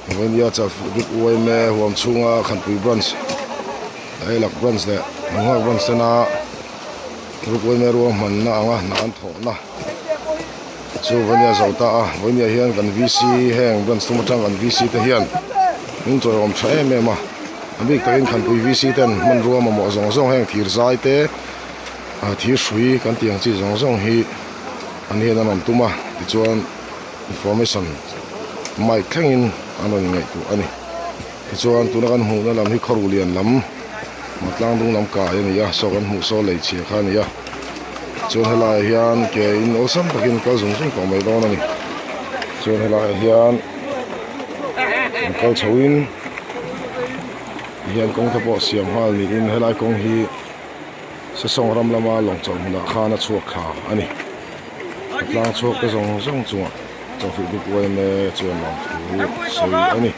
When you have big way me who am chunga country branch ai lak branch le nga branch na big way me ro man na anga na an tho na chu when ya zauta a when ya hian kan VC heng branch tu matang kan VC te hian min choi om thae me ma big takin country VC ten man ro ma mo zong zong heng thir zai te a thir shui kan tiang chi zong zong hi an hian an tuma ti chuan information mai thlengin anon ngai tu ani ti chuan tuna kan hmu na lam hi khorulian lam matlang dung lam ka yani ya so kan hmu so lei chi kha ni ya chuan helai hian ke in osam takin kal zung zung ko mai don ani chuan helai hian kal chawin hian kong thapo siam hal ni in helai kong hi sa song ram lama long chaw na khana chuak kha ani lang chuak ka zong zong chunga cho fi big way me chuan long tu sei ani